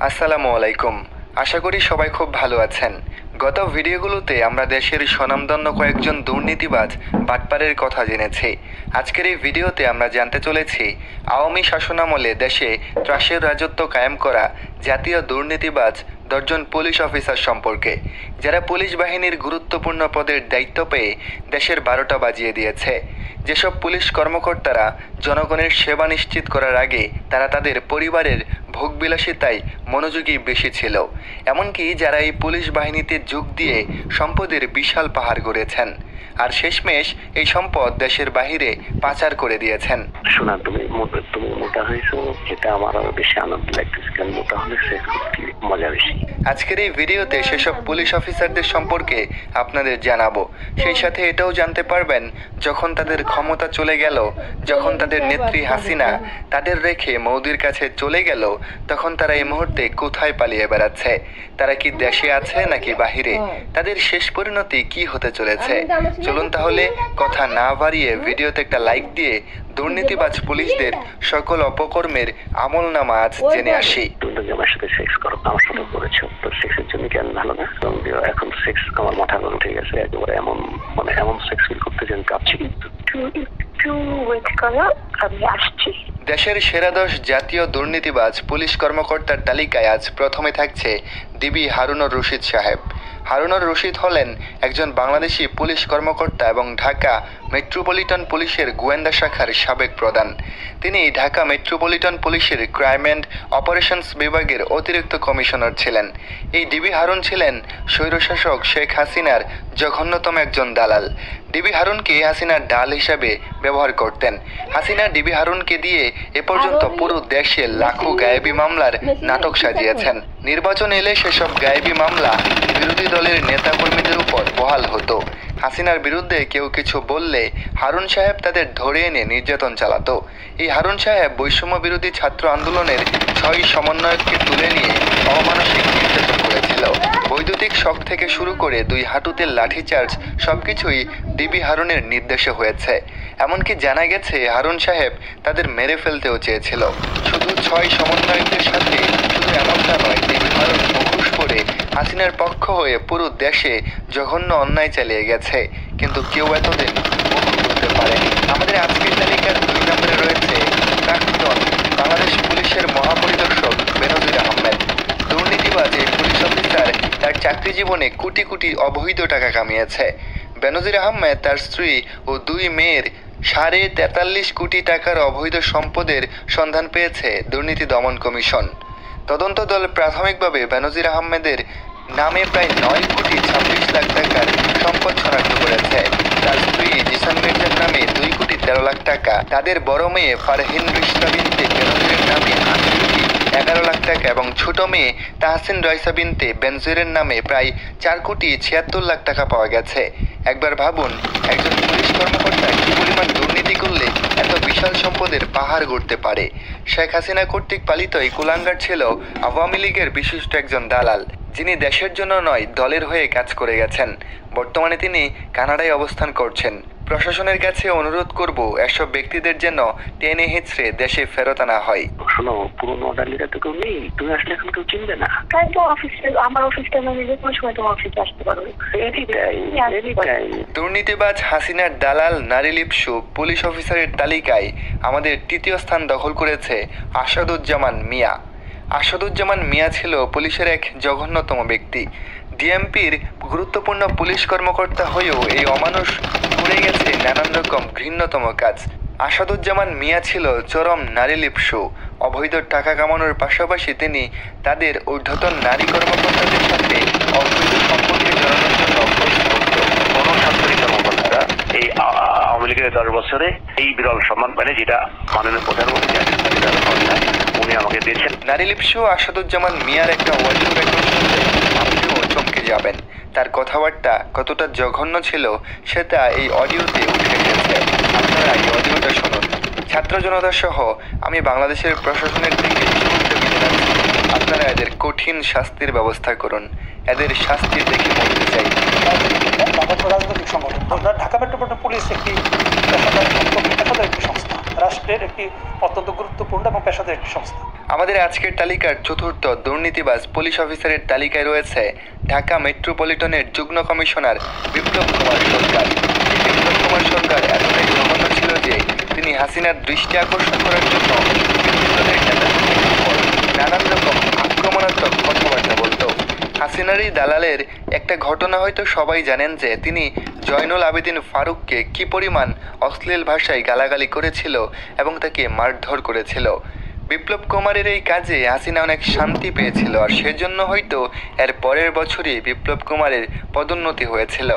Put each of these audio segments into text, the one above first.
আসসালামু আলাইকুম। আশা করি সবাই খুব ভালো আছেন। গত ভিডিওগুলোতে আমরা দেশের স্বনামধন্য কয়েকজন দুর্নীতিবাজ বাটপারের কথা জেনেছি। আজকের এই ভিডিওতে আমরা জানতে চলেছি আওয়ামী শাসনামলে দেশে ত্রাসের রাজত্ব কায়েম করা জাতীয় দুর্নীতিবাজ 10 জন পুলিশ অফিসার সম্পর্কে, যারা পুলিশ বাহিনীর গুরুত্বপূর্ণ পদের দায়িত্ব পেয়ে দেশের 12টা বাজিয়ে দিয়েছে। যেসব পুলিশ কর্মকর্তারা জনগণের সেবা নিশ্চিত করার আগে তারা তাদের পরিবারের ভোগবিলাসিতায় মনোযোগী বেশি ছিল, এমনকি যারা এই পুলিশ বাহিনীতে যোগ দিয়ে সম্পদের বিশাল পাহাড় গড়েছেন আর শেষমেশ এই সম্পদ দেশের বাহিরে পাচার করে দিয়েছেন। শোনা, তুমি মোটা হয়েছো, এটা আমার আরো বেশি আনন্দ লাগতেছে, কারণ মোটা হলে সেক্স করতে মজা বেশি। আজকের এই ভিডিওতে সেসব পুলিশ অফিসারদের সম্পর্কে আপনাদের জানাবো। সেই সাথে এটাও জানতে পারবেন যখন তাদের ক্ষমতা চলে গেল, যখন তাদের নেত্রী হাসিনা তাদের রেখে মোদির কাছে চলে গেল, তখন তারা এই মুহূর্তে কোথায় পালিয়ে বেড়াচ্ছে, তারা কি দেশে আছে নাকি বাহিরে, তাদের শেষ পরিণতি কি হতে চলেছে। চলুন তাহলে কথা না বাড়িয়ে ভিডিওতে একটা লাইক দিয়ে দুর্নীতিবাজ পুলিশদের সকল অপকর্মের আমলনামা আজ জেনে আসি। তুমি আমার সাথে সেক্স করো, আমার সাথে করেছো, তো সেক্সের জন্য কেন ভালো না? এখন সেক্স আমার মাথা গরম ঠিক আছে, একেবারে এমন সেক্স ফিল করতে যেন কাঁপছি। একটু ওয়েট করো, আমি আসছি। দেশের সেরা 10 জাতীয় দুর্নীতিবাজ পুলিশ কর্মকর্তার তালিকায় আজ প্রথমে থাকছে ডিবি হারুনুর রশিদ সাহেব। হারুনুর রশিদ হলেন একজন বাংলাদেশি পুলিশ কর্মকর্তা এবং ঢাকা মেট্রোপলিটন পুলিশের গোয়েন্দা শাখার সাবেক প্রধান। তিনি ঢাকা মেট্রোপলিটন পুলিশের ক্রাইম অ্যান্ড অপারেশনস বিভাগের অতিরিক্ত কমিশনার ছিলেন। এই ডিবি হারুন ছিলেন স্বৈরশাসক শেখ হাসিনার জঘন্যতম একজন দালাল। ডিবি হারুনকে হাসিনার ডাল হিসাবে ব্যবহার করতেন। হাসিনা ডিবি হারুনকে দিয়ে এ পর্যন্ত পুরো দেশে লাখো গায়েবী মামলার নাটক সাজিয়েছেন। নির্বাচন এলে সেসব গায়েবী মামলা বিরোধী দলের নেতাকর্মীদের উপর বহাল হতো। হাসিনার বিরুদ্ধে কেউ কিছু বললে হারুন সাহেব তাদের ধরে এনে নির্যাতন চালাতো। এই হারুন সাহেব বৈষম্য বিরোধী ছাত্র আন্দোলনের 6 সমন্বয়ককে তুলে নিয়ে অমানসিক নির্যাতন করেছিল। বৈদ্যুতিক শক থেকে শুরু করে 2 হাঁটুতে লাঠিচার্জ সবকিছুই ডিবি হারুনের নির্দেশে হয়েছে। এমনকি জানা গেছে হারুন সাহেব তাদের মেরে ফেলতেও চেয়েছিল। শুধু 6 সমন্বয়কদের সাথে শুধু এমনটা নয়, ডিবি হারুন মুখোশ পরে হাসিনার পক্ষ হয়ে পুরো দেশে জঘন্য অন্যায় চালিয়ে গেছে, কিন্তু কেউ এতদিন মুখ খুলতে পারেনি। আমাদের আজকের তালিকার 2 নম্বরে রয়েছে প্রাক্তন বাংলাদেশ পুলিশের মহাপরিদর্শক বেনজির আহমেদ। দুর্নীতিবাজ এই পুলিশ অফিসার তার চাকরি জীবনে কোটি কোটি অবৈধ টাকা কামিয়েছে। বেনজির আহমেদ তার স্ত্রী ও 2 মেয়ের 43.5 কোটি টাকার অবৈধ সম্পদের সন্ধান পেয়েছে দুর্নীতি দমন কমিশন। তদন্ত দল প্রাথমিকভাবে বেনজির আহমেদের নামে প্রায় 9 কোটি 26 লাখ টাকার সম্পদ শনাক্ত করেছে। তার স্ত্রী জিসান মির্জার নামে 2 কোটি 13 লাখ টাকা, তাদের বড় মেয়ে ফারহিন রিশতা বিনতে বেনজিরের নামে 8 কোটি 11 লাখ টাকা এবং ছোট মেয়ে তাহসিন রয়সা বিনতে বেনজিরের নামে প্রায় 4 কোটি 76 লাখ টাকা পাওয়া গেছে। একবার ভাবুন, একজন পুলিশ কর্মকর্তা কি পরিমাণ দুর্নীতি করলে এত বিশাল সম্পদের পাহাড় গড়তে পারে। শেখ হাসিনা কর্তৃক পালিত এই কুলাঙ্গার ছিল আওয়ামী লীগের বিশিষ্ট একজন দালাল, যিনি দেশের জন্য নয় দলের হয়ে কাজ করে গেছেন। বর্তমানে তিনি কানাডায় অবস্থান করছেন। প্রশাসনের কাছে অনুরোধ করব এসব ব্যক্তিদের যেন টেনে হিঁচড়ে দেশে ফেরত আনা হয়। শোনো, পুরোনো অর্ডারলিটা তো কেউ নেই, তুমি আসলে এখন কেউ চিনবে না। তাই তো আমার অফিসটা আমি যে কোনো সময় তোমার অফিসে আসতে পারবো। দুর্নীতিবাজ হাসিনার দালাল নারী লিপসু পুলিশ অফিসারের তালিকায় আমাদের 3য় স্থান দখল করেছে আসাদুজ্জামান মিয়া। আসাদুজ্জামান মিয়া ছিল পুলিশের এক জঘন্যতম ব্যক্তি। ডিএমপির গুরুত্বপূর্ণ পুলিশ কর্মকর্তা হয়েও এই অমানুষ করে গেছে নানান রকম ঘৃণ্যতম কাজ। আসাদুজ্জামান মিয়া ছিল চরম নারী লিপসু। অবৈধ টাকা কামানোর পাশাপাশি তিনি তাদের ঊর্ধ্বতন নারী কর্মকর্তাদের সাথে অবৈধ সম্পর্কে জড়ানোর জন্য কোনো সরকারি কর্মকর্তা এই আওয়ামী লীগের 10 বছরে এই বিরল সম্মান পায়, যেটা মাননীয় প্রধানমন্ত্রী উনি আমাকে দিয়েছেন। নারী লিপসু আসাদুজ্জামান মিয়ার একটা অডিও রেকর্ড শুনলে আপনিও চমকে যাবেন। তার কথাবার্তা কতটা জঘন্য ছিল সেটা এই অডিওতে উঠে এসেছে। আপনারা এই অডিওটা শুনুন। ছাত্র জনতা সহ আমি বাংলাদেশের প্রশাসনের থেকে আপনারা এদের কঠিন শাস্তির ব্যবস্থা করুন। এদের শাস্তি দেখে বলতে চাই, রাজনৈতিক সংগঠন ঢাকা মেট্রোপলিটন পুলিশ একটি পেশাদার সংস্থা। রাষ্ট্রের একটি অত্যন্ত গুরুত্বপূর্ণ এবং পেশাদার একটি সংস্থা। আমাদের আজকের তালিকার চতুর্থ দুর্নীতিবাজ পুলিশ অফিসারের তালিকায় রয়েছে ঢাকা মেট্রোপলিটনের যুগ্ম কমিশনার বিপ্লব কুমার সরকার। এই বিপ্লব কুমার সরকার এতটাই জঘন্য ছিল যে তিনি হাসিনার দৃষ্টি আকর্ষণ করার জন্য বিপ্লবের নেতাদের উপর নানান রকম আক্রমণাত্মক কথাবার্তা বলতো। হাসিনার এই দালালের একটা ঘটনা হয়তো সবাই জানেন যে তিনি জয়নুল আবেদিন ফারুককে কি পরিমাণ অশ্লীল ভাষায় গালাগালি করেছিল এবং তাকে মারধর করেছিল। বিপ্লব কুমারের এই কাজে হাসিনা অনেক শান্তি পেয়েছিল, আর সেজন্য হয়তো এর পরের বছরই বিপ্লব কুমারের পদোন্নতি হয়েছিল।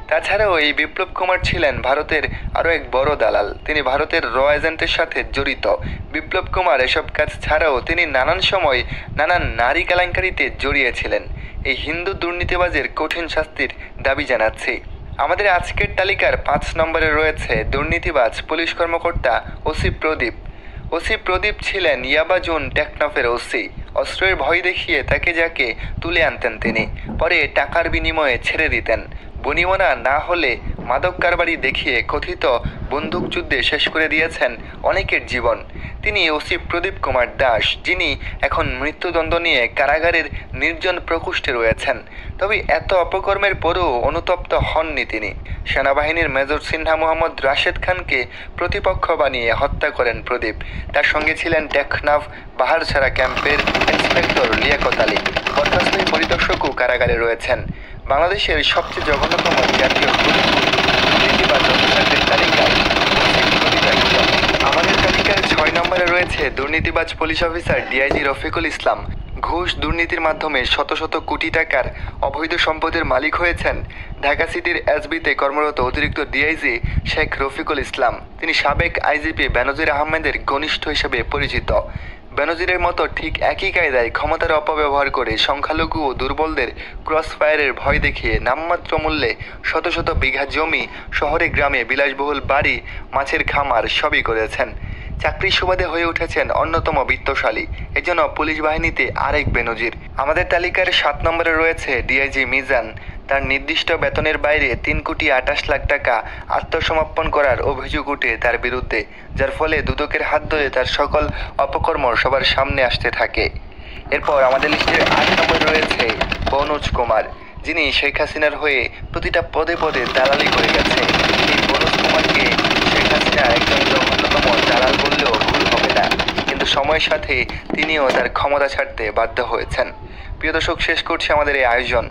তাছাড়াও এই বিপ্লব কুমার ছিলেন ভারতের আরও এক বড় দালাল। তিনি ভারতের র এজেন্টের সাথে জড়িত। বিপ্লব কুমার এসব কাজ ছাড়াও তিনি নানান সময় নানান নারী কেলেঙ্কারিতে জড়িয়েছিলেন। এই হিন্দু দুর্নীতিবাজের কঠিন শাস্তির দাবি জানাচ্ছি। আমাদের আজকের তালিকার 5 নম্বরে রয়েছে দুর্নীতিবাজ পুলিশ কর্মকর্তা ওসি প্রদীপ। ওসি প্রদীপ ছিলেন ইয়াবাজুন টেকনাফের ওসি। অস্ত্রের ভয় দেখিয়ে তাকে যাকে তুলে আনতেন তিনি পরে টাকার বিনিময়ে ছেড়ে দিতেন। বনিমনা না হলে মাদক কারবারি দেখিয়ে কথিত বন্দুকযুদ্ধে শেষ করে দিয়েছেন অনেকের জীবন। তিনি ওসি প্রদীপ কুমার দাস, যিনি এখন মৃত্যুদণ্ড নিয়ে কারাগারের নির্জন প্রকোষ্ঠে রয়েছেন। তবে এত অপকর্মের পরও অনুতপ্ত হননি তিনি। সেনাবাহিনীর মেজর সিনহা মোহাম্মদ রাশেদ খানকে প্রতিপক্ষ বানিয়ে হত্যা করেন প্রদীপ। তার সঙ্গে ছিলেন টেকনাফ বাহারছড়া ক্যাম্পের ইন্সপেক্টর লিয়াকত আলী। বরখাস্ত পরিদর্শকও কারাগারে রয়েছেন। বাংলাদেশের সবচেয়ে জঘন্যতম জাতীয় দুর্নীতিবাজ অফিসারদের তালিকায় আমাদের তালিকার 6 নম্বরে রয়েছে দুর্নীতিবাজ police officer DIG Rafiqul Islam. ঘুষ দুর্নীতির মাধ্যমে শত শত কোটি টাকার অবৈধ সম্পদের মালিক হয়েছেন ঢাকা সিটির এসবিতে কর্মরত অতিরিক্ত ডিআইজি শেখ রফিকুল ইসলাম। তিনি সাবেক আইজিপি বেনজির আহমেদের ঘনিষ্ঠ হিসেবে পরিচিত। বেনজিরের মতো ঠিক একই কায়দায় ক্ষমতার অপব্যবহার করে সংখ্যালঘু ও দুর্বলদের ক্রসফায়ারের ভয় দেখিয়ে নামমাত্র মূল্যে শত শত বিঘা জমি, শহরে গ্রামে বিলাসবহুল বাড়ি, মাছের খামার সবই করেছেন। চাকরির সুবাদে হয়ে উঠেছেন অন্যতম বিত্তশালী। এজন্য পুলিশ বাহিনীতে আরেক বেনজির। আমাদের তালিকার 7 নম্বরে রয়েছে ডিআইজি মিজান। তার নির্দিষ্ট বেতনের বাইরে 3,28,00,000 টাকা আত্মসমর্পণ করার অভিযোগ উঠে তার বিরুদ্ধে, যার ফলে দুদকের হাত ধরে তার সকল অপকর্ম সবার সামনে আসতে থাকে। এরপর আমাদের লিস্টের 8 নম্বরে রয়েছে বনোজ কুমার, যিনি শেখ হাসিনার হয়ে প্রতিটা পদে পদে দালালি করে গেছে। এই বনোজ কুমারকে শেখ হাসিনা একজন জঘন্যতম দালাল বললেও ভুল হবে না, কিন্তু সময়ের সাথে তিনিও তার ক্ষমতা ছাড়তে বাধ্য হয়েছেন। প্রিয় দর্শক, শেষ করছি আমাদের এই আয়োজন।